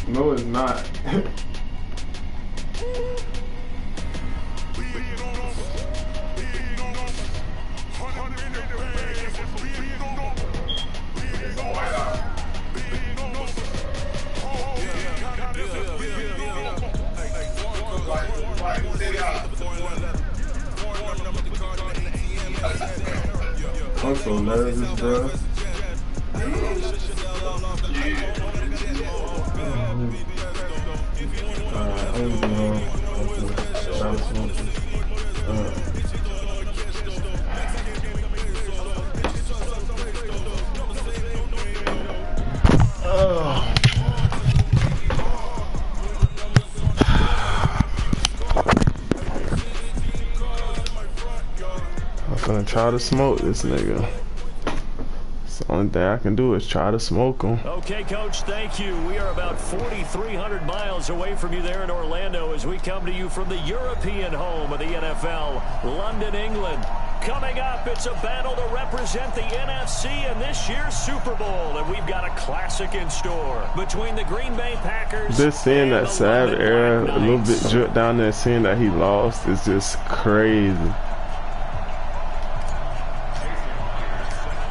No, it's not. I'm so nervous, bro. I'm gonna try to smoke this. I'm gonna try to smoke this nigga. The only thing I can do is try to smoke him. Okay, Coach, thank you. We are about 4,300 miles away from you there in Orlando as we come to you from the European home of the NFL, London, England. Coming up, it's a battle to represent the NFC in this year's Super Bowl, and we've got a classic in store between the Green Bay Packers. Just seeing that sad era a little bit drip down there, seeing that he lost is just crazy.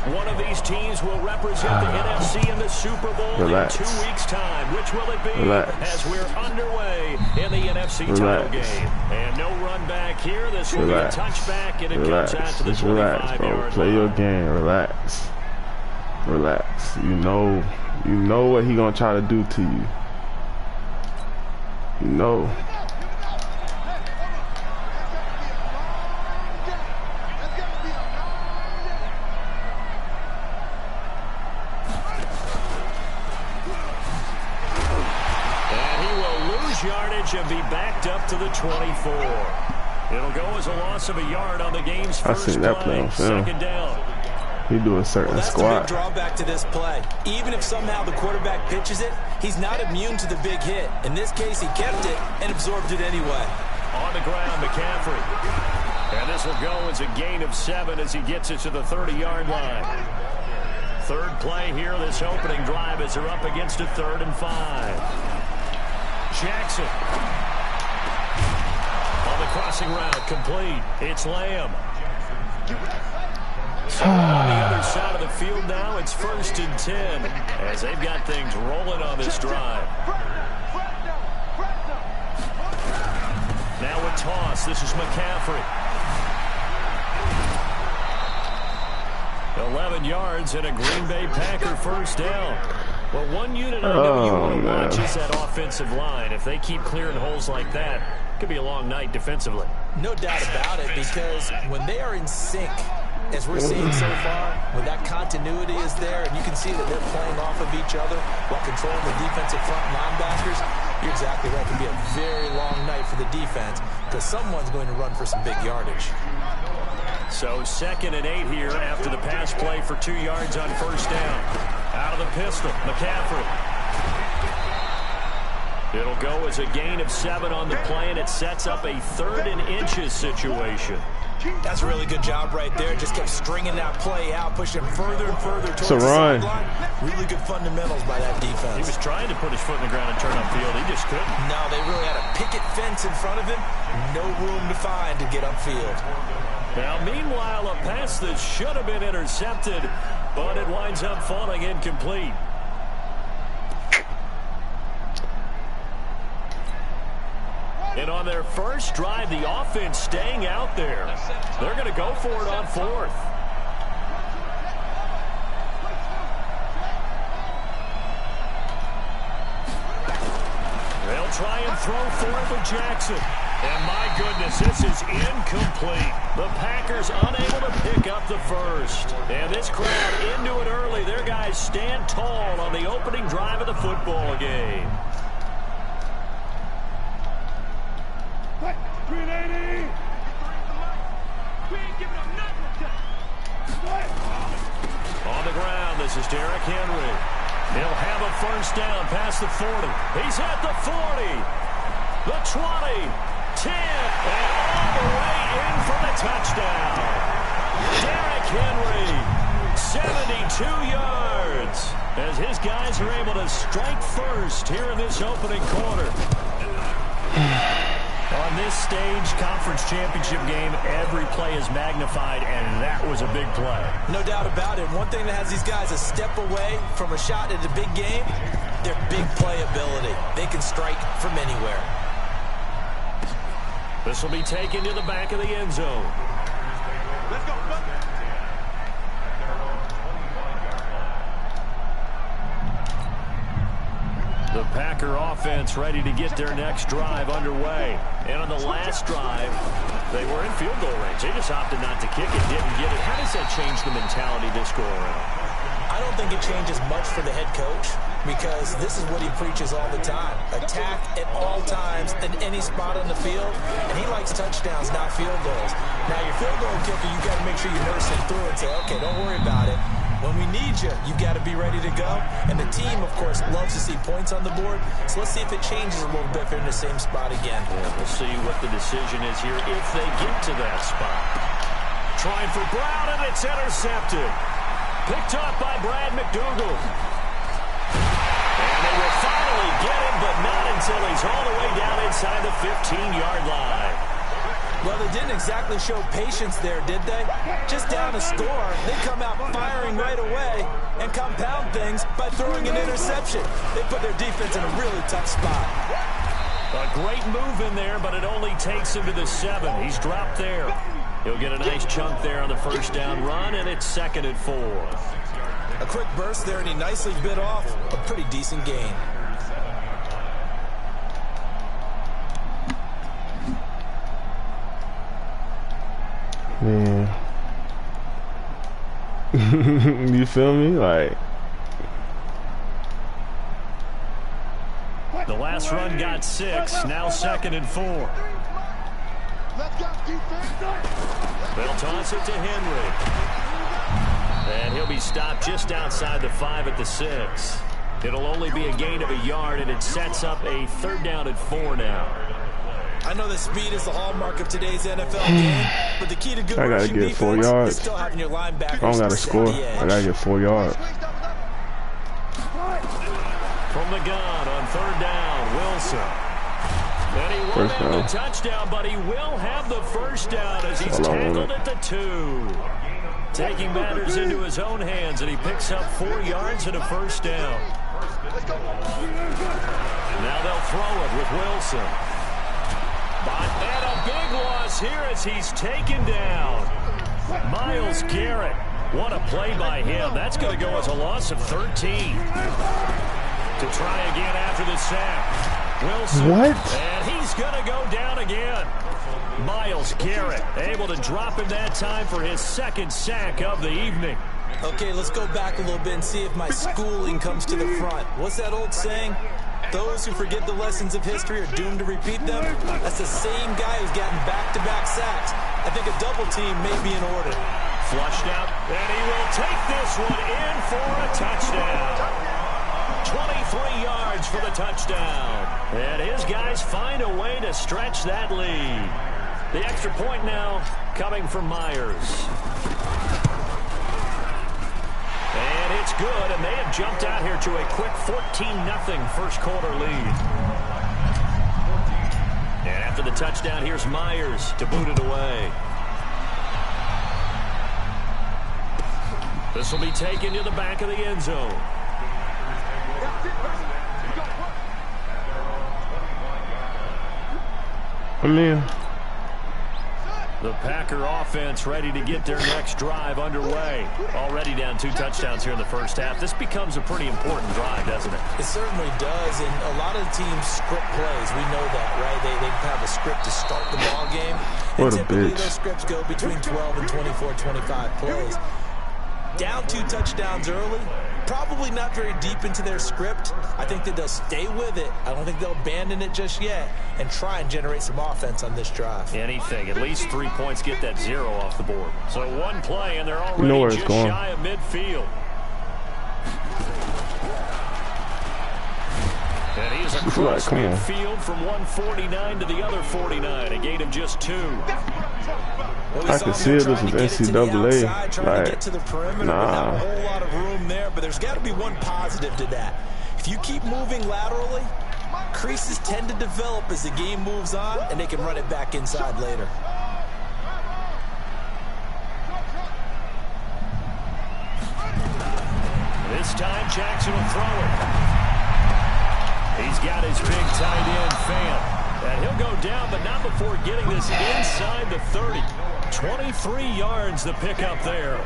One of these teams will represent the NFC in the Super Bowl in 2 weeks' time. Which will it be as we're underway in the NFC title game? And no run back here. This will be a touchback, and it comes out to the 25-yard line. Play your game. Relax. Relax. You know what he gonna try to do to you. You know. Yardage and be backed up to the 24. It'll go as a loss of a yard on the game's first play. Second down. He do a certain squat. That's the big drawback to this play. Even if somehow the quarterback pitches it, he's not immune to the big hit. In this case, he kept it and absorbed it anyway. On the ground, McCaffrey. And this will go as a gain of 7 as he gets it to the 30-yard line. Third play here, this opening drive as they're up against a 3rd and 5. Jackson on the crossing route, complete. It's Lamb. So on the other side of the field now, it's 1st and 10 as they've got things rolling on this drive. Now a toss. This is McCaffrey. 11 yards and a Green Bay Packer first down. Well, one unit I know you want to watch is that offensive line. If they keep clearing holes like that, it could be a long night defensively. No doubt about it, because when they are in sync, as we're seeing so far, when that continuity is there, and you can see that they're playing off of each other while controlling the defensive front linebackers, you're exactly right. It could be a very long night for the defense because someone's going to run for some big yardage. So 2nd and 8 here after the pass play for 2 yards on first down. Out of the pistol, McCaffrey. It'll go as a gain of 7 on the play, and it sets up a 3rd and inches situation. That's a really good job right there. Just kept stringing that play out, pushing further and further towards the sideline. Really good fundamentals by that defense. He was trying to put his foot in the ground and turn upfield. He just couldn't. No, they really had a picket fence in front of him. No room to find to get upfield. Now, meanwhile, a pass that should have been intercepted, but it winds up falling incomplete. And on their first drive, the offense staying out there. They're going to go for it on 4th. They'll try and throw for it with Jackson. And my goodness, this is incomplete. The Packers unable to pick up the first. And this crowd into it early. Their guys stand tall on the opening drive of the football game. 380. On the ground, this is Derrick Henry. He'll have a first down past the 40. He's at the 40. The 20. 10. And all the way in for the touchdown. Derrick Henry, 72 yards. as his guys are able to strike first here in this opening quarter. On this stage, conference championship game, every play is magnified, and that was a big play. No doubt about it. One thing that has these guys a step away from a shot at a big game, their big play ability. They can strike from anywhere. This will be taken to the back of the end zone. Let's go. The Packer offense ready to get their next drive underway. And on the last drive, they were in field goal range. They just opted not to kick it, didn't get it. How does that change the mentality this go around? I don't think it changes much for the head coach because this is what he preaches all the time. Attack at all times in any spot on the field, and he likes touchdowns, not field goals. Now, your field goal kicker, you got to make sure you nurse him through and say, okay, don't worry about it. When we need you, you got to be ready to go. And the team, of course, loves to see points on the board. So let's see if it changes a little bit if they're in the same spot again. Yeah, we'll see what the decision is here if they get to that spot. Trying for Brown, and it's intercepted. Picked up by Brad McDougal. And they will finally get him, but not until he's all the way down inside the 15-yard line. Well, they didn't exactly show patience there, did they? Just down a score, they come out firing right away and compound things by throwing an interception. They put their defense in a really tough spot. A great move in there, but it only takes him to the 7. He's dropped there. He'll get a nice chunk there on the first down run, and it's 2nd and 4. A quick burst there, and he nicely bit off a pretty decent gain. Man. You feel me? Like, the last run got 6, now 2nd and 4. They'll toss it to Henry. And he'll be stopped just outside the 5 at the 6. It'll only be a gain of a yard, and it sets up a 3rd down and 4 now. I know that speed is the hallmark of today's NFL game, but the key to good rushing defense 4 yards. is still having your linebackers. I don't got to score. I got to get 4 yards. From the gun on 3rd down, Wilson. And he won't have the touchdown, but he will have the first down as he's tackled at the 2. Taking matters into his own hands, and he picks up 4 yards and a first down. Now they'll throw it with Wilson. And a big loss here as he's taken down. Myles Garrett. What a play by him. That's going to go as a loss of 13. To try again after the sack. Wilson. What? And he's going to go down again. Myles Garrett able to drop him that time for his 2nd sack of the evening. Okay, let's go back a little bit and see if my schooling comes to the front. What's that old saying? Those who forget the lessons of history are doomed to repeat them. That's the same guy who's gotten back-to-back sacks. I think a double team may be in order. Flushed out, and he will take this one in for a touchdown. 23 yards for the touchdown. And his guys find a way to stretch that lead. The extra point now coming from Myers. And it's good, and they have jumped out here to a quick 14-0 first quarter lead. And after the touchdown, here's Myers to boot it away. This will be taken to the back of the end zone. The Packer offense ready to get their next drive underway. Already down 2 touchdowns here in the first half. This becomes a pretty important drive, doesn't it? It certainly does, and a lot of teams script plays. We know that, right? They have a script to start the ball game. And typically those scripts go between 12 and 24, 25 plays. Down 2 touchdowns early, probably not very deep into their script. I think that they'll stay with it. I don't think they'll abandon it just yet and try and generate some offense on this drive. Anything. At least 3 points get that 0 off the board. So 1 play, and they're already just shy of midfield. And he's It's across midfield from 149 to the other 49, a gain of just 2. I can see it. This is NCAA. Like, nah. A whole lot of room there, but there's got to be one positive to that. If you keep moving laterally, creases tend to develop as the game moves on, and they can run it back inside later. This time Jackson will throw it. He's got his big tight end, Fant. And he'll go down, but not before getting this inside the 30. 23 yards the pickup there.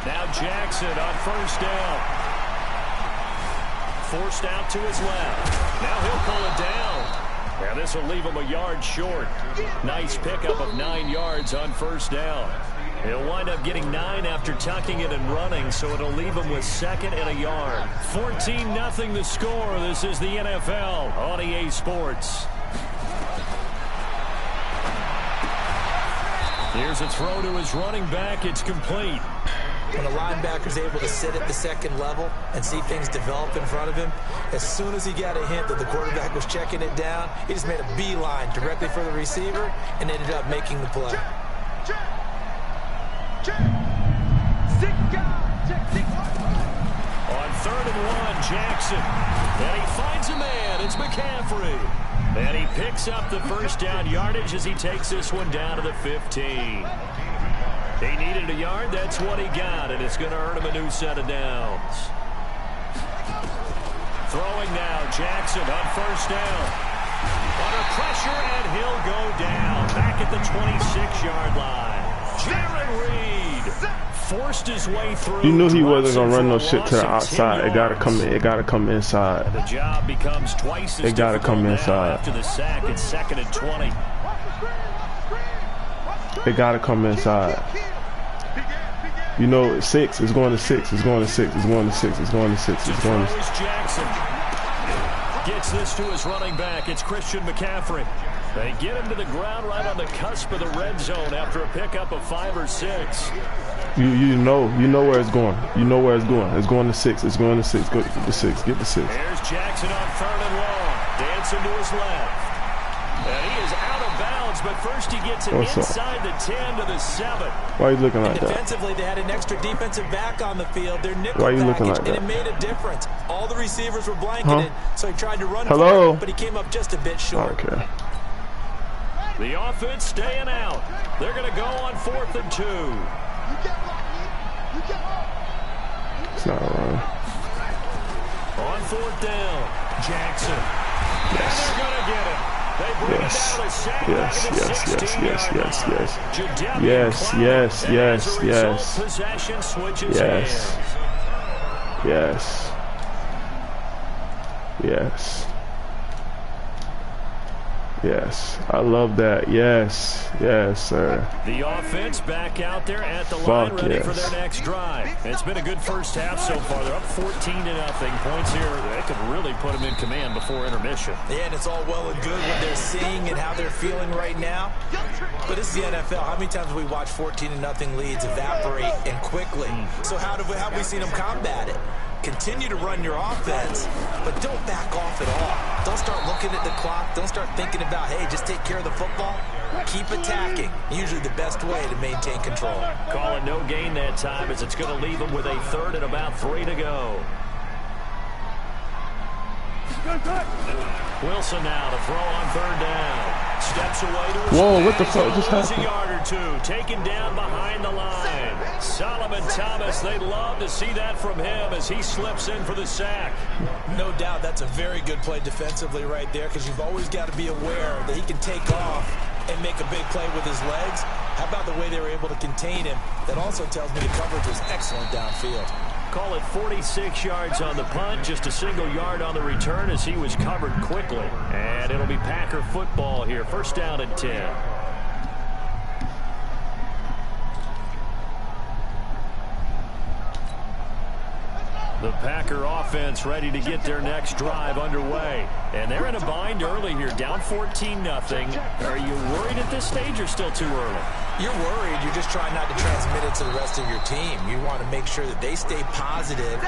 Now Jackson on first down. Forced out to his left. Now he'll pull it down. Now this will leave him a yard short. Nice pickup of 9 yards on first down. He'll wind up getting 9 after tucking it and running, so it'll leave him with 2nd and a yard. 14-0 the score. This is the NFL on EA Sports. Here's a throw to his running back. It's complete. When a linebacker's able to sit at the second level and see things develop in front of him, as soon as he got a hint that the quarterback was checking it down, he just made a beeline directly for the receiver and ended up making the play. On 3rd and 1, Jackson. And he finds a man. It's McCaffrey. And he picks up the first down yardage as he takes this one down to the 15. He needed a yard. That's what he got, and it's going to earn him a new set of downs. Throwing now, Jackson on first down. Under pressure, and he'll go down. Back at the 26-yard line. Jaron Reed forced his way through. You knew he wasn't going to run no shit to the outside. It got to come in. It got to come inside. The job becomes twice as it got to come inside. After the sack, it's 2nd and 20. It got to come inside. You know, it's 6. It's going to 6. It's going to 6. It's going to 6. It's going to 6. It's going to 6. Jackson gets this to his running back. It's Christian McCaffrey. They get him to the ground right on the cusp of the red zone after a pickup of 5 or 6. You know where it's going. You know where it's going. It's going to 6. It's going to 6. Go get the 6. Get the 6. There's Jackson on 3rd and long. Dancing to his left. And he is out of bounds, but first he gets it inside the 10 to the 7. Why are you looking like that? Defensively, they had an extra defensive back on the field. Their nickel Why are you looking like and that? it made a difference. All the receivers were blanketed, so he tried to run Hello? for it, but he came up just a bit short. Okay. The offense staying out. They're going to go on 4th and 2. It's not a run. On 4th down, Jackson. Yes. And they're going to get it. They bring it down to sack Yes. back at the 16-yard line. Yes. Possession switches hands. Yes. I love that. Yes, sir. The offense back out there at the line, ready for their next drive. It's been a good first half so far. They're up 14-0. Points here. They could really put them in command before intermission. Yeah, and it's all well and good what they're seeing and how they're feeling right now. But this is the NFL. How many times have we watched 14-0 leads evaporate and quickly? So how have we seen them combat it? Continue to run your offense, but don't back off at all. Don't start looking at the clock. Don't start thinking about, hey, just take care of the football. Keep attacking. Usually the best way to maintain control. Call it no gain that time as it's going to leave them with a 3rd and about 3 to go. Wilson now to throw on 3rd down. Steps away to his Whoa, what the fuck just happened? A yard or 2, taken down behind the line. Solomon Thomas, they'd love to see that from him as he slips in for the sack. No doubt that's a very good play defensively right there, because you've always got to be aware that he can take off and make a big play with his legs. How about the way they were able to contain him? That also tells me the coverage was excellent downfield. Call it 46 yards on the punt, just a single yard on the return as he was covered quickly. And it'll be Packer football here, 1st down and 10. The Packer offense ready to get their next drive underway. And they're in a bind early here, down 14-0. Are you worried at this stage or still too early? You're worried. You're just trying not to transmit it to the rest of your team. You want to make sure that they stay positive.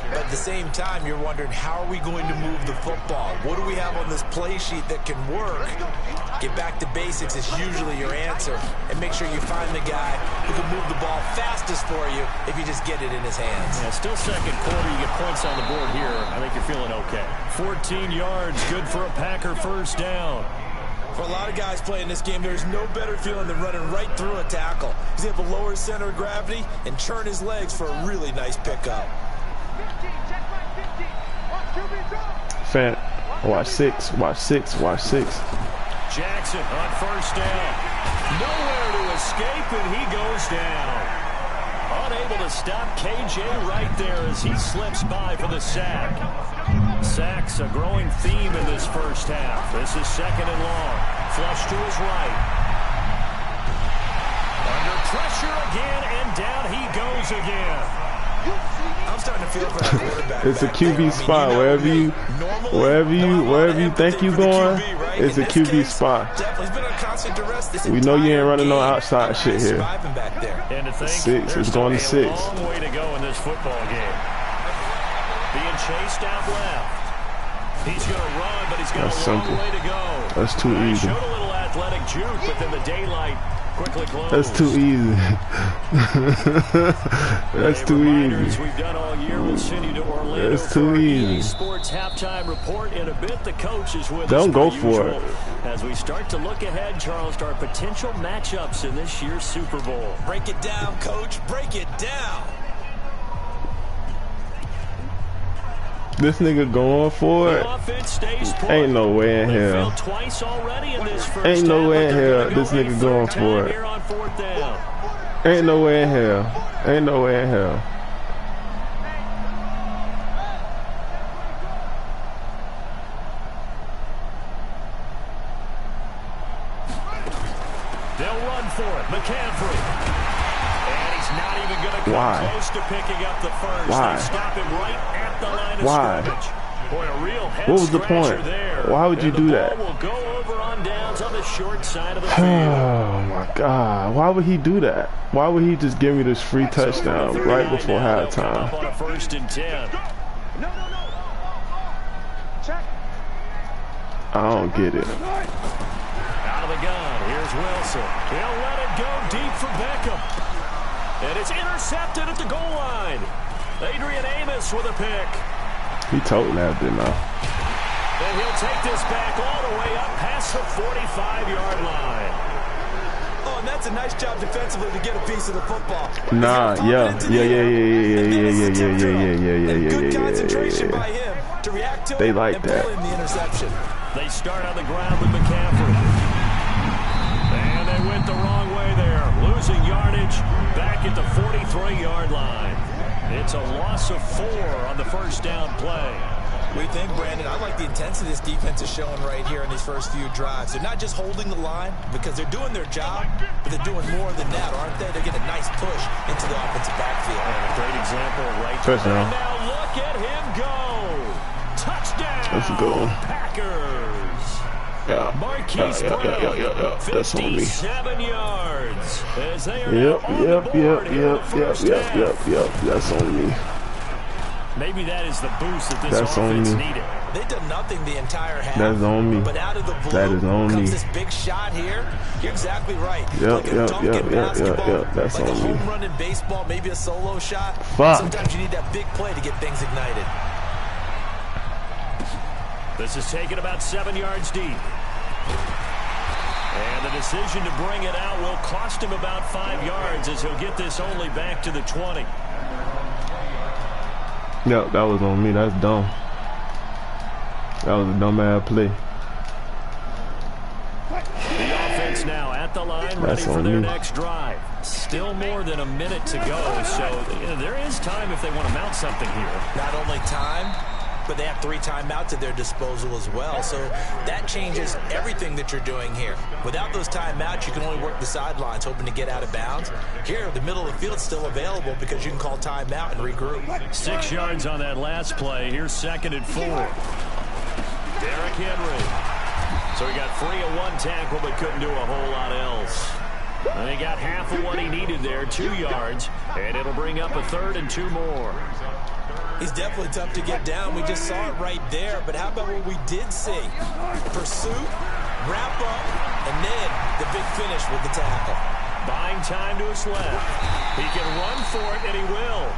But at the same time, you're wondering, how are we going to move the football? What do we have on this play sheet that can work? Get back to basics is usually your answer. And make sure you find the guy who can move the ball fastest for you if you just get it in his hands. Yeah, still second quarter. You get points on the board here. I think you're feeling okay. 14 yards, good for a Packer first down. For a lot of guys playing this game, there's no better feeling than running right through a tackle. He's able to lower his center of gravity and turn his legs for a really nice pickup. Fan, watch 6, watch 6, watch 6. Jackson on first down. Nowhere to escape, and he goes down. Unable to stop KJ right there as he slips by for the sack. Sacks a growing theme in this first half. This is second and long. Flush to his right. Under pressure again, and down he goes again. I'm starting to feel for that quarterback. It's a QB spot. Wherever you think you're going, it's a QB spot. We know you ain't running no outside shit here. And to think, 6. It's going to 6. There's a long way to go in this football game. Being chased out left. He's going to run, but he's got a long way to go. That's too easy. Showed a little athletic juke, but then the daylight quickly closed. That's too easy. That's too easy. We've done all year. We'll send you to Orlando. That's too easy. Sports halftime report in a bit. The coach is with us. Don't go for it. As we start to look ahead, Charles, to our potential matchups in this year's Super Bowl. Break it down, coach. Break it down. This nigga going for it. Ain't no way in hell. Ain't no way in hell this nigga going for it. Ain't no way in hell. Ain't no way in hell. They'll run for it. McCaffrey. And he's not even going to come close to picking up the first. Why? They stop him right at the line of Why? scrimmage. Boy, a real head What was the point? there. Why would you do that? Will go over on downs on the short side of the field. Oh my God. Why would he do that? Why would he just give me this free touchdown right before halftime? On a 1st and 10. I don't get it. Out of the gun. Here's Wilson. He'll let it go deep for Beckham. And it's intercepted at the goal line. Adrian Amos with a pick. He told that, didn't I? And he'll take this back all the way up past the 45-yard line. Oh, and that's a nice job defensively to get a piece of the football. Nah, yeah. Good concentration by him to react to they it like and that. pull in the interception. They start on the ground with McCaffrey. And they went the wrong way there. Losing yardage back at the 43-yard line. It's a loss of 4 on the first down play. What do you think, Brandon? I like the intensity this defense is showing right here in these first few drives. They're not just holding the line because they're doing their job, but they're doing more than that, aren't they? They're getting a nice push into the offensive backfield. And a great example right there. And now look at him go. Touchdown. That's a good one. Packers. Yeah. Marquise Brown, 57 yards. As they are Yep. That's on me. Maybe that is the boost that this offense needed. They've done nothing the entire half. That's on me. But out of the blue that is on comes me. this big shot here. You're exactly right. Yep. That's like on a me. home run in baseball, maybe a solo shot. Fuck. Sometimes you need that big play to get things ignited. This is taken about 7 yards deep. And the decision to bring it out will cost him about 5 yards as he'll get this only back to the 20. Yep, that was on me. That's dumb. That was a dumb-ass play. The offense now at the line, ready for their next drive. Still more than a minute to go, so there is time if they want to mount something here. Not only time, but they have 3 timeouts at their disposal as well. So that changes everything that you're doing here. Without those timeouts, you can only work the sidelines, hoping to get out of bounds. Here, the middle of the field's still available because you can call timeout and regroup. 6 yards on that last play. Here's 2nd and 4. Derrick Henry. So he got free of 1 tackle, but couldn't do a whole lot else. And he got half of what he needed there, 2 yards, and it'll bring up a 3rd and 2 more. He's definitely tough to get down. We just saw it right there. But how about what we did see? Pursuit, wrap up, and then the big finish with the tackle. Buying time to his left. He can run for it, and he will.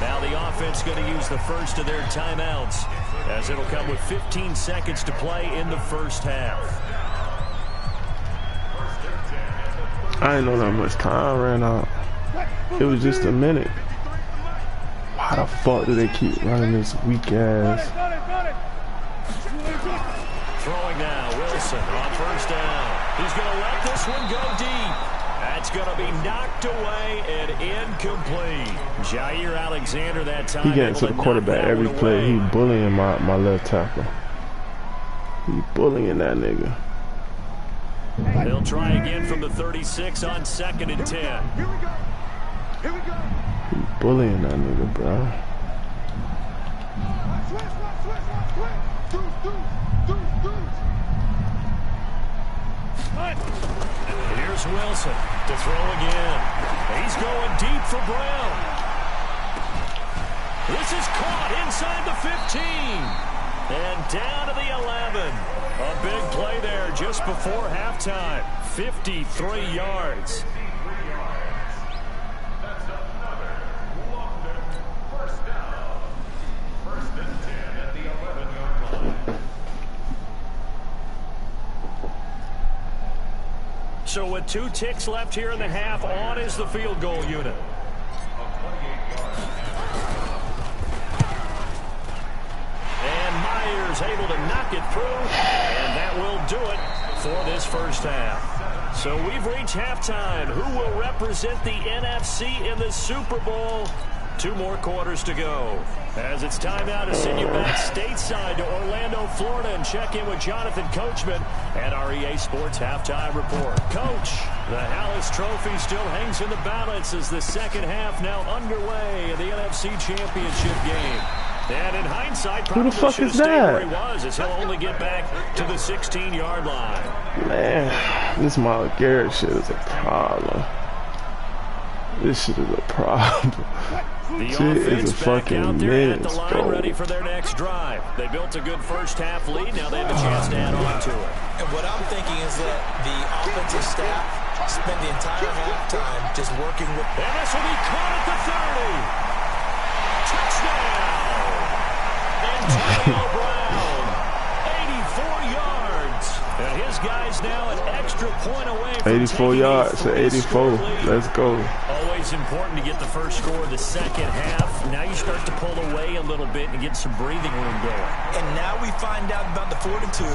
Now the offense going to use the first of their timeouts, as it'll come with 15 seconds to play in the first half. I didn't know that much time ran out. It was just a minute. Why the fuck do they keep running this weak ass? Throwing now, Wilson on 1st down. He's going to let this one go deep. That's going to be knocked away and incomplete. Jair Alexander that time. He getting to the quarterback every play. He bullying my left tackle. He bullying that nigga. They'll try again from the 36 on 2nd and 10. Here we go. Here we go. He bullying that nigga, bro. Here's Wilson to throw again. He's going deep for Brown. This is caught inside the 15. And down to the 11. A big play there just before halftime. 53 yards. That's another London 1st down. 1st and 10 at the 11-yard line. So with 2 ticks left here in the half, on is the field goal unit. And Myers able to knock it through, and that will do it for this first half. So we've reached halftime. Who will represent the NFC in the Super Bowl? 2 more quarters to go. As it's time now to send you back stateside to Orlando, Florida, and check in with Jonathan Coachman at our EA Sports Halftime Report. Coach, the Hallis Trophy still hangs in the balance as the second half now underway in the NFC Championship game. And in hindsight, who the fuck is that? Where he was, as he'll only get back to the 16-yard line. Man, this Myles Garrett shit is a problem. This shit is a problem. The shit is a fucking minute, mess, the line bro. ready for their next drive. They built a good first half lead. Now they have a chance to add on to it. And what I'm thinking is that the offensive staff spent the entire halftime just working with. And this will be caught at the 30. Touchdown! Antonio Brown, 84 yards. And his guys now an extra point away from 84 yards to 84. Let's go. Always important to get the first score of the second half. Now you start to pull away a little bit and get some breathing room going. And now we find out about the fortitude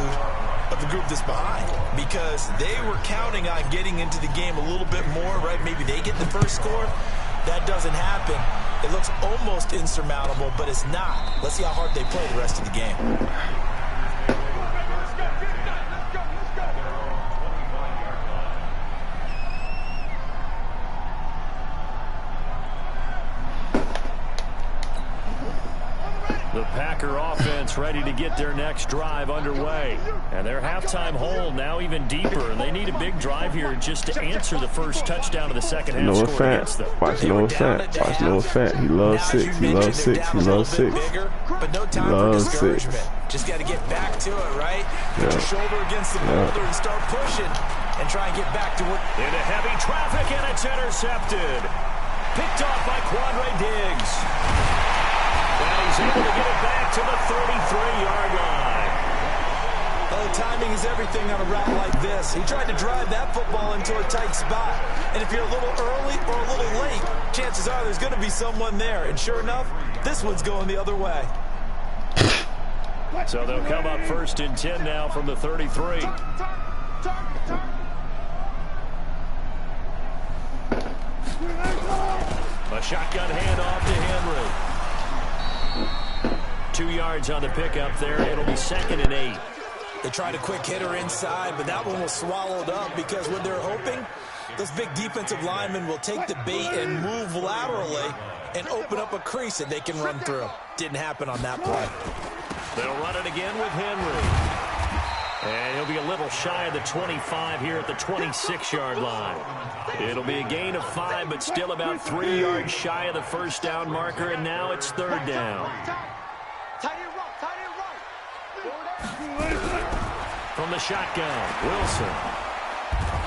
of the group that's behind, because they were counting on getting into the game a little bit more, right? Maybe they get the first score. That doesn't happen. It looks almost insurmountable, but it's not. Let's see how hard they play the rest of the game. The Packer offense ready to get their next drive underway. And their halftime hole now even deeper. And they need a big drive here just to answer the first touchdown of the second half. Noah score against them. Watch Noah Fant. Watch Noah Fant. He loves 6. He loves 6. He loves 6. But no time for discouragement. Just got to get back to it, right? Put your shoulder against the boulder and start pushing and try and get back to work. Into heavy traffic, and it's intercepted. Picked off by Quandre Diggs. And he's able to get it back to the 33-yard line. Well, timing is everything on a route like this. He tried to drive that football into a tight spot. And if you're a little early or a little late, chances are there's going to be someone there. And sure enough, this one's going the other way. So they'll come up 1st and 10 now from the 33. A shotgun handoff to Henry. 2 yards on the pickup there. It'll be 2nd and 8. They tried a quick hitter inside, but that one was swallowed up because when they're hoping, those big defensive linemen will take the bait and move laterally and open up a crease that they can run through. Didn't happen on that play. They'll run it again with Henry. And he'll be a little shy of the 25 here at the 26-yard line. It'll be a gain of 5, but still about 3 yards shy of the first down marker, and now it's 3rd down. From the shotgun, Wilson.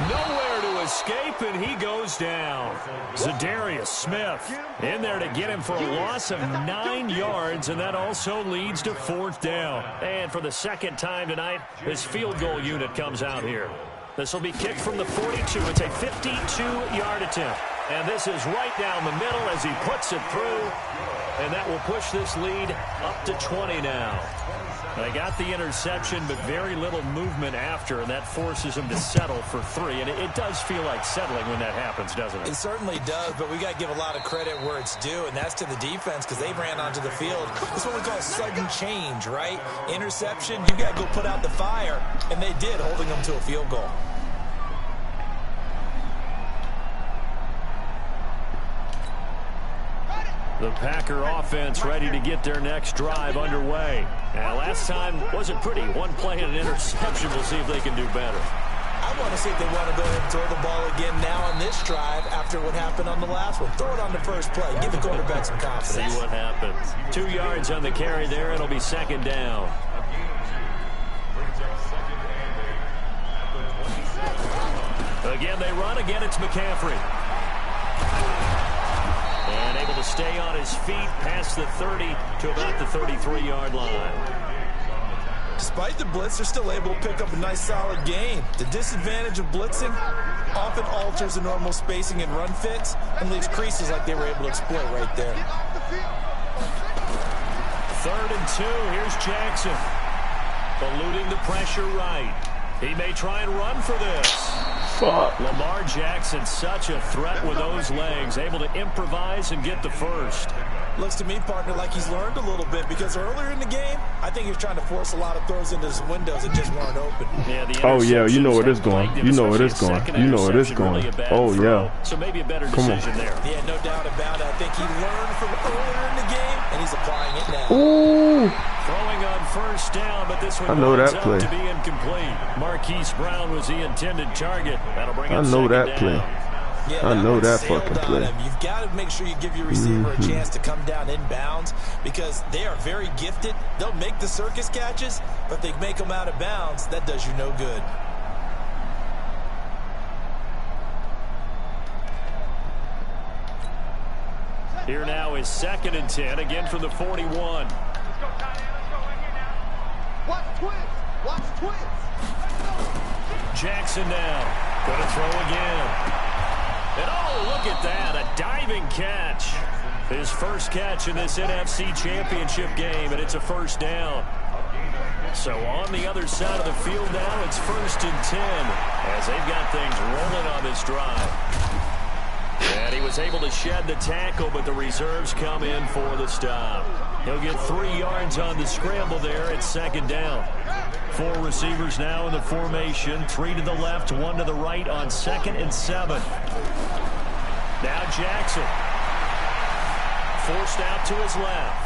Nowhere to escape, and he goes down. Zadarius Smith in there to get him for a loss of 9 yards, and that also leads to 4th down. And for the second time tonight, his field goal unit comes out here. This will be kicked from the 42. It's a 52-yard attempt. And this is right down the middle as he puts it through. And that will push this lead up to 20 now. They got the interception, but very little movement after, and that forces him to settle for 3. And it does feel like settling when that happens, doesn't it? It certainly does, but we got to give a lot of credit where it's due, and that's to the defense because they ran onto the field. That's what we call sudden change, right? Interception, you got to go put out the fire, and they did, holding them to a field goal. The Packer offense ready to get their next drive underway. And last time wasn't pretty. One play and an interception. We'll see if they can do better. I want to see if they want to go ahead and throw the ball again now on this drive after what happened on the last one. Throw it on the first play. Give the quarterback some confidence. See what happens. 2 yards on the carry there. It'll be 2nd down. Again, they run. Again, it's McCaffrey. And able to stay on his feet past the 30 to about the 33-yard line. Despite the blitz, they're still able to pick up a nice solid gain. The disadvantage of blitzing often alters the normal spacing and run fits and leaves creases like they were able to exploit right there. 3rd and 2. Here's Jackson. Eluding the pressure right. He may try and run for this. Fuck. Lamar Jackson, such a threat with those legs, able to improvise and get the first. Looks to me, partner, like he's learned a little bit because earlier in the game, I think he was trying to force a lot of throws into his windows that just weren't open. Yeah, oh, yeah, you know where this going. You know where this going. You know where this going. Oh, yeah. So maybe a better decision there. Yeah, no doubt about it. I think he learned from earlier in the game, and he's applying it now. Ooh. Throwing on first down, but this one winds up play. To be incomplete. Marquise Brown was the intended target. That'll bring I know that down. play. Yeah, I know that fucking play. You've got to make sure you give your receiver a chance to come down inbounds because they are very gifted. They'll make the circus catches, but they make them out of bounds. That does you no good. Here now is 2nd and 10, again from the 41. Let's go, Tiny. Let's go right here now. Watch twins. Watch twins. Jackson now. Going to throw again. And oh, look at that. A diving catch. His first catch in this NFC Championship game, and it's a 1st down. So on the other side of the field now, it's 1st and 10 as they've got things rolling on this drive. And he was able to shed the tackle, but the reserves come in for the stop. He'll get 3 yards on the scramble there at 2nd down. 4 receivers now in the formation. 3 to the left, 1 to the right on 2nd and 7. Now Jackson. Forced out to his left.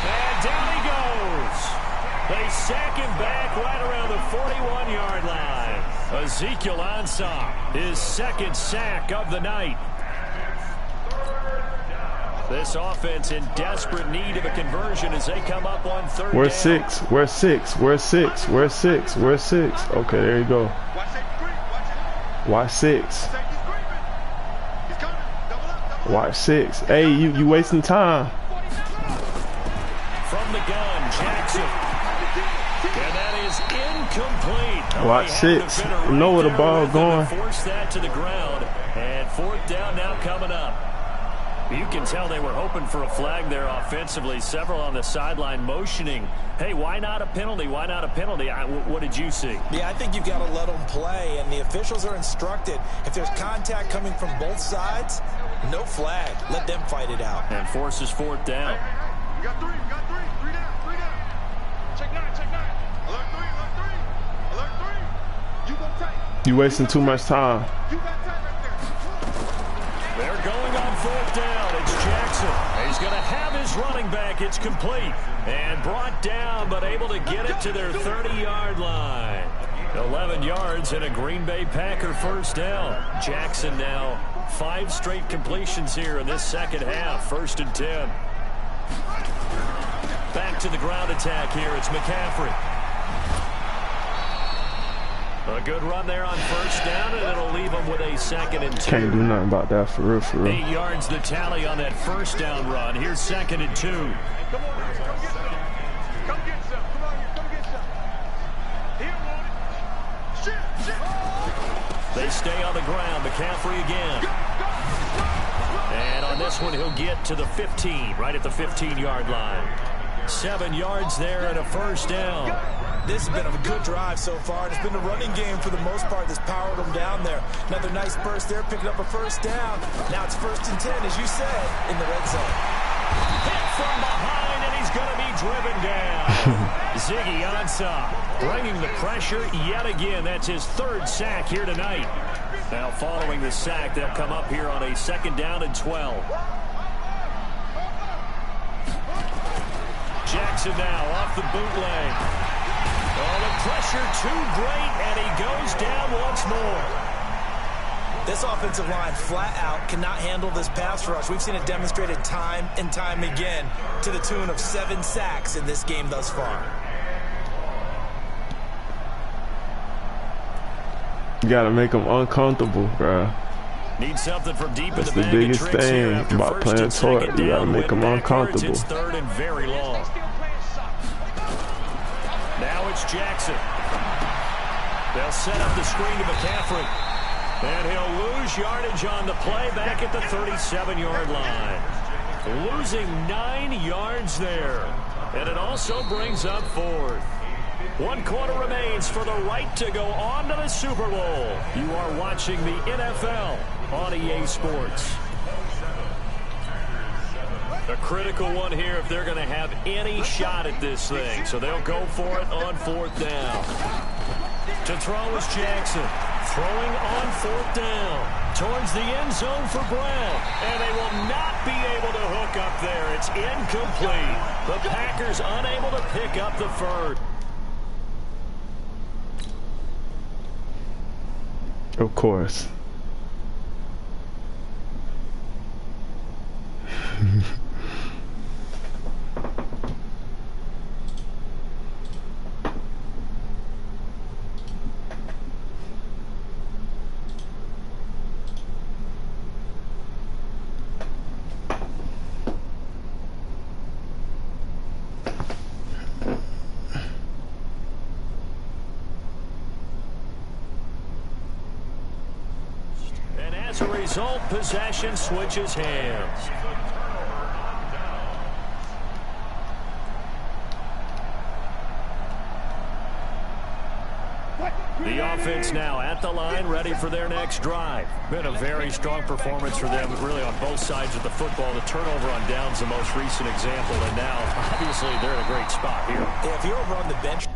And down he goes. They sack him back right around the 41-yard line. Ezekiel Ansah, his 2nd sack of the night. This offense in desperate need of a conversion as they come up on 3rd down. Where's 6? Where's 6? Where's 6? Where's 6? Where's 6? Okay, there you go. Watch 6. Watch 6. Hey, you wasting time. From the gun, Jackson. And that is incomplete. Watch 6. You know where the ball going. Force that to the ground. And 4th down now coming up. You can tell they were hoping for a flag there offensively. Several on the sideline motioning. Hey, why not a penalty? Why not a penalty? What did you see? Yeah, I think you've got to let them play, and the officials are instructed. If there's contact coming from both sides, no flag. Let them fight it out. And forces 4th down. got three. Three down. Check nine. Alert three. Alert three. You go tight. You wasting too much time. You got tight right there. They're going on fourth down. It's Jackson. He's going to have his running back. It's complete. And brought down, but able to get it to their 30-yard line. 11 yards and a Green Bay Packer first down. Jackson now 5 straight completions here in this second half. 1st and 10. Back to the ground attack here. It's McCaffrey. A good run there on first down, and it'll leave him with a 2nd and 2. Can't do nothing about that for real. 8 yards the tally on that first down run. Here's 2nd and 2. Come get some. Here, want it. Shit. They stay on the ground. McCaffrey again. And on this one, he'll get to the 15, right at the 15-yard line. 7 yards there and a first down. This has been a good drive so far. It's been a running game for the most part that's powered them down there. Another nice burst there, picking up a first down. Now it's 1st and 10, as you said, in the red zone. Hit from behind, and he's going to be driven down. Ziggy Ansah bringing the pressure yet again. That's his 3rd sack here tonight. Now following the sack, they'll come up here on a 2nd down and 12. Jackson now off the bootleg. Oh, the pressure too great, and he goes down once more. This offensive line flat out cannot handle this pass rush. We've seen it demonstrated time and time again to the tune of 7 sacks in this game thus far. You gotta make them uncomfortable, bro. Need something from deep That's in the the bag biggest of tricks thing here after about first playing and second tort. You gotta down. make them Went backwards. uncomfortable. It's 3rd and very long. Now it's Jackson. They'll set up the screen to McCaffrey. And he'll lose yardage on the play back at the 37-yard line. Losing 9 yards there. And it also brings up 4th. 1 quarter remains for the right to go on to the Super Bowl. You are watching the NFL on EA Sports. A critical one here if they're going to have any shot at this thing. So they'll go for it on 4th down. To throw is Jackson. Throwing on 4th down. Towards the end zone for Brown. And they will not be able to hook up there. It's incomplete. The Packers unable to pick up the first. Of course. As a result, possession switches hands. The offense now at the line, ready for their next drive. Been a very strong performance for them, really on both sides of the football. The turnover on downs the most recent example, and now, obviously, they're in a great spot here. If you're over on the bench...